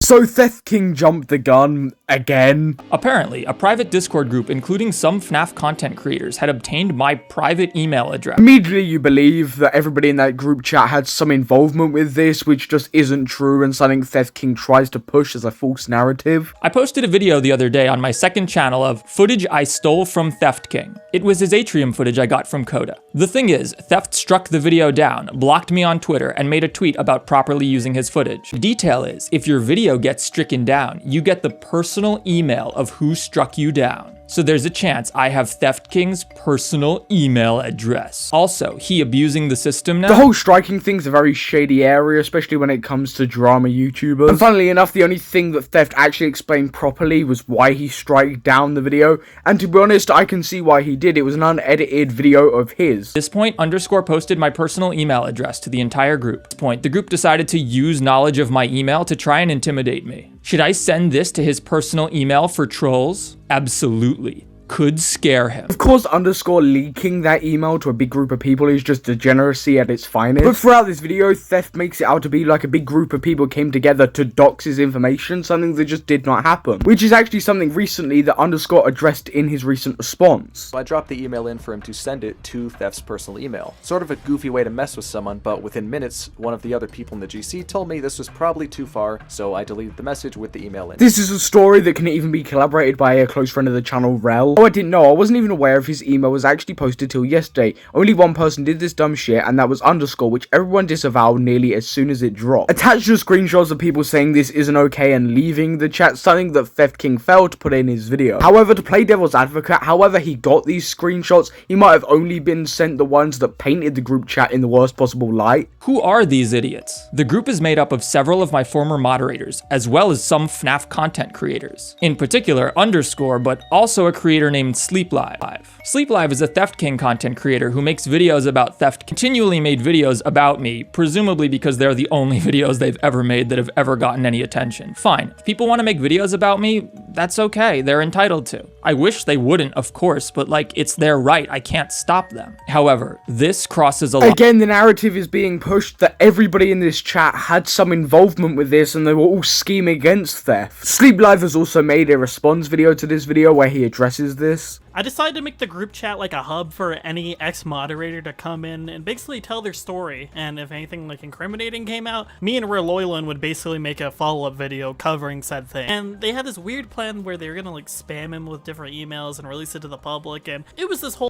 So Theft King jumped the gun again? Apparently, a private Discord group including some FNAF content creators had obtained my private email address. Immediately you believe that everybody in that group chat had some involvement with this, which just isn't true and something Theft King tries to push as a false narrative. I posted a video the other day on my second channel of footage I stole from Theft King. It was his Atrium footage I got from Coda. The thing is, Theft struck the video down, blocked me on Twitter, and made a tweet about properly using his footage. The detail is, if your video gets stricken down, you get the personal email of who struck you down. So there's a chance I have Theft King's personal email address. Also, he abusing the system now? The whole striking thing's a very shady area, especially when it comes to drama YouTubers. And funnily enough, the only thing that Theft actually explained properly was why he striked down the video. And to be honest, I can see why he did. It was an unedited video of his. At this point, Underscore posted my personal email address to the entire group. At this point, the group decided to use knowledge of my email to try and intimidate me. Should I send this to his personal email for trolls? Absolutely. Could scare him. Of course, Underscore leaking that email to a big group of people is just degeneracy at its finest. But throughout this video, Theft makes it out to be like a big group of people came together to dox his information, something that just did not happen. Which is actually something recently that Underscore addressed in his recent response. So I dropped the email in for him to send it to Theft's personal email. Sort of a goofy way to mess with someone, but within minutes, one of the other people in the GC told me this was probably too far, so I deleted the message with the email in. This is a story that can even be collaborated by a close friend of the channel, Rel. Oh, I didn't know. I wasn't even aware if his email was actually posted till yesterday. Only one person did this dumb shit, and that was Underscore, which everyone disavowed nearly as soon as it dropped. Attached to screenshots of people saying this isn't okay and leaving the chat, something that Theft King failed to put in his video. However, to play devil's advocate, however he got these screenshots, he might have only been sent the ones that painted the group chat in the worst possible light. Who are these idiots? The group is made up of several of my former moderators, as well as some FNAF content creators. In particular, Underscore, but also a creator named Sleeplive. Sleeplive is a Theft King content creator who makes videos about theft, continually made videos about me, presumably because they're the only videos they've ever made that have ever gotten any attention. Fine, if people want to make videos about me, that's okay, they're entitled to. I wish they wouldn't, of course, but like, it's their right, I can't stop them. However, this crosses a line. Again, the narrative is being pushed that everybody in this chat had some involvement with this and they were all scheming against theft. Sleeplive has also made a response video to this video where he addresses this. I decided to make the group chat like a hub for any ex-moderator to come in and basically tell their story, and if anything like incriminating came out, me and Reloylan would basically make a follow-up video covering said thing. And they had this weird plan where they were gonna like spam him with different emails and release it to the public, and it was this whole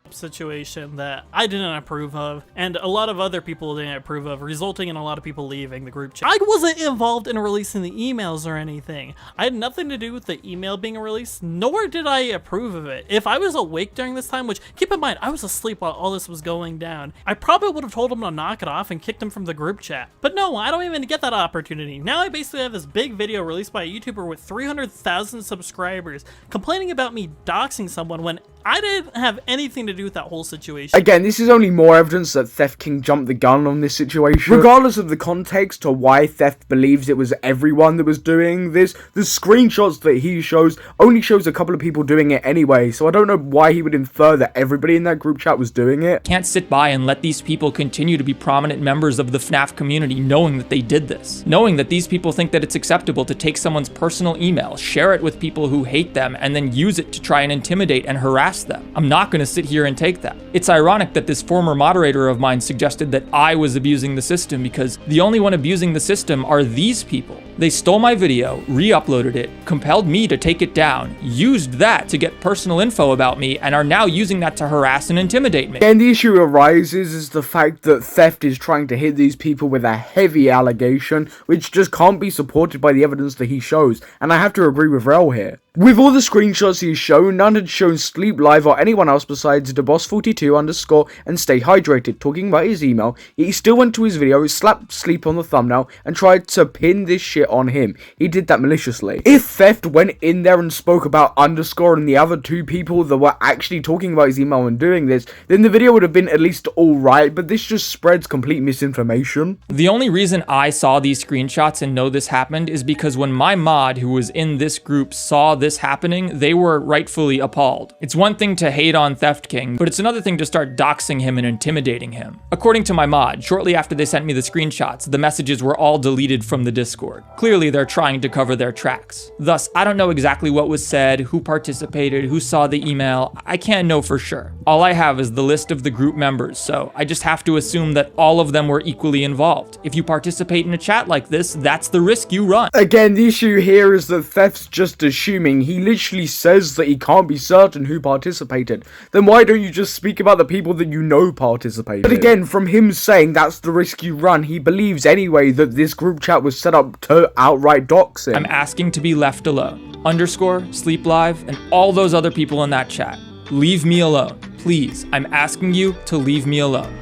situation that I didn't approve of, and a lot of other people didn't approve of, resulting in a lot of people leaving the group chat. I wasn't involved in releasing the emails or anything. I had nothing to do with the email being released, nor did I approve of it. If I was awake during this time, which keep in mind, I was asleep while all this was going down, I probably would have told him to knock it off and kicked him from the group chat. But no, I don't even get that opportunity. Now I basically have this big video released by a YouTuber with 300,000 subscribers complaining about me doxing someone when I didn't have anything to do with that whole situation. Again, this is only more evidence that Theft King jumped the gun on this situation. Regardless of the context or why Theft believes it was everyone that was doing this, the screenshots that he shows only shows a couple of people doing it anyway, so I don't know why he would infer that everybody in that group chat was doing it. Can't sit by and let these people continue to be prominent members of the FNAF community knowing that they did this. Knowing that these people think that it's acceptable to take someone's personal email, share it with people who hate them, and then use it to try and intimidate and harass them. I'm not going to sit here and take that. It's ironic that this former moderator of mine suggested that I was abusing the system, because the only one abusing the system are these people. They stole my video, re-uploaded it, compelled me to take it down, used that to get personal info about me, and are now using that to harass and intimidate me. And the issue arises is the fact that Theft is trying to hit these people with a heavy allegation, which just can't be supported by the evidence that he shows, and I have to agree with Rel here. With all the screenshots he's shown, none had shown Sleeplive or anyone else besides DeBoss42_ and Stay Hydrated talking about his email, yet he still went to his video, slapped sleep on the thumbnail, and tried to pin this shit on him. He did that maliciously. If Theft went in there and spoke about Underscore and the other two people that were actually talking about his email and doing this, then the video would have been at least alright, but this just spreads complete misinformation. The only reason I saw these screenshots and know this happened is because when my mod who was in this group saw this this happening, they were rightfully appalled. It's one thing to hate on Theft King, but it's another thing to start doxing him and intimidating him. According to my mod, shortly after they sent me the screenshots, the messages were all deleted from the Discord. Clearly, they're trying to cover their tracks. Thus, I don't know exactly what was said, who participated, who saw the email. I can't know for sure. All I have is the list of the group members, so I just have to assume that all of them were equally involved. If you participate in a chat like this, that's the risk you run. Again, the issue here is that Theft's just assuming. He literally says that he can't be certain who participated. Then why don't you just speak about the people that you know participated? But again, from him saying that's the risk you run, he believes anyway that this group chat was set up to outright dox him. I'm asking to be left alone. Underscore, Sleep Live, and all those other people in that chat. Leave me alone. Please, I'm asking you to leave me alone.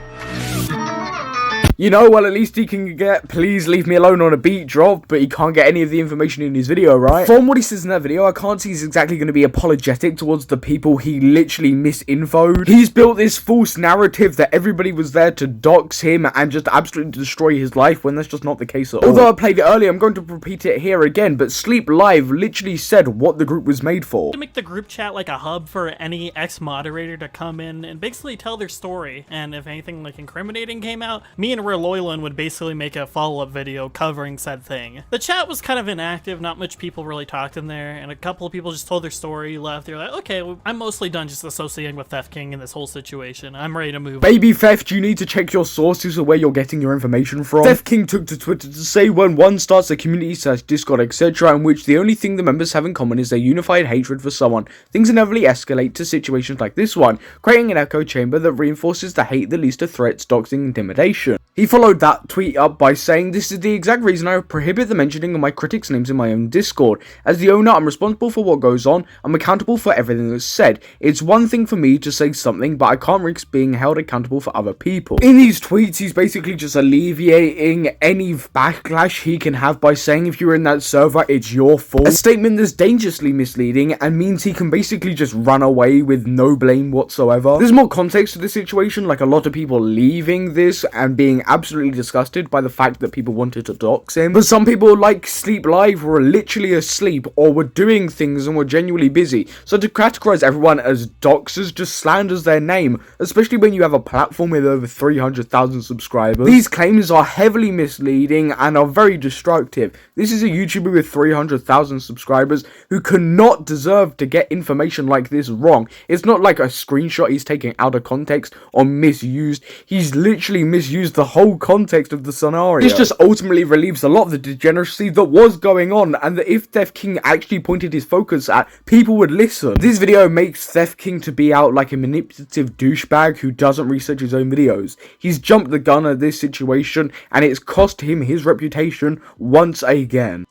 You know, well, at least he can get "please leave me alone" on a beat drop, but he can't get any of the information in his video, right? From what he says in that video, I can't see he's exactly going to be apologetic towards the people he literally misinfoed. He's built this false narrative that everybody was there to dox him and just absolutely destroy his life, when that's just not the case at all. Although I played it earlier, I'm going to repeat it here again, but Sleep Live literally said what the group was made for. To make the group chat like a hub for any ex-moderator to come in and basically tell their story, and if anything like incriminating came out, me and Reloyland would basically make a follow-up video covering said thing. The chat was kind of inactive, not much people really talked in there, and a couple of people just told their story, left. They're like, okay, well, I'm mostly done just associating with Theft King in this whole situation. I'm ready to move on. Baby Theft, you need to check your sources of where you're getting your information from. Theft King took to Twitter to say when one starts a community / Discord etc. in which the only thing the members have in common is their unified hatred for someone, things inevitably escalate to situations like this one, creating an echo chamber that reinforces the hate that leads to threats, doxing, intimidation. He followed that tweet up by saying, "This is the exact reason I prohibit the mentioning of my critics' names in my own Discord. As the owner, I'm responsible for what goes on. I'm accountable for everything that's said. It's one thing for me to say something, but I can't risk being held accountable for other people." In these tweets, he's basically just alleviating any backlash he can have by saying if you're in that server, it's your fault. A statement that's dangerously misleading and means he can basically just run away with no blame whatsoever. There's more context to the situation, like a lot of people leaving this and being absolutely disgusted by the fact that people wanted to dox him. But some people, like Sleep Live, were literally asleep or were doing things and were genuinely busy. So to categorize everyone as doxers just slanders their name, especially when you have a platform with over 300,000 subscribers. These claims are heavily misleading and are very destructive. This is a YouTuber with 300,000 subscribers who cannot deserve to get information like this wrong. It's not like a screenshot he's taking out of context or misused. He's literally misused the whole context of the scenario. This just ultimately relieves a lot of the degeneracy that was going on, and that if Theft King actually pointed his focus at, people would listen. This video makes Theft King to be out like a manipulative douchebag who doesn't research his own videos. He's jumped the gun at this situation, and it's cost him his reputation once again.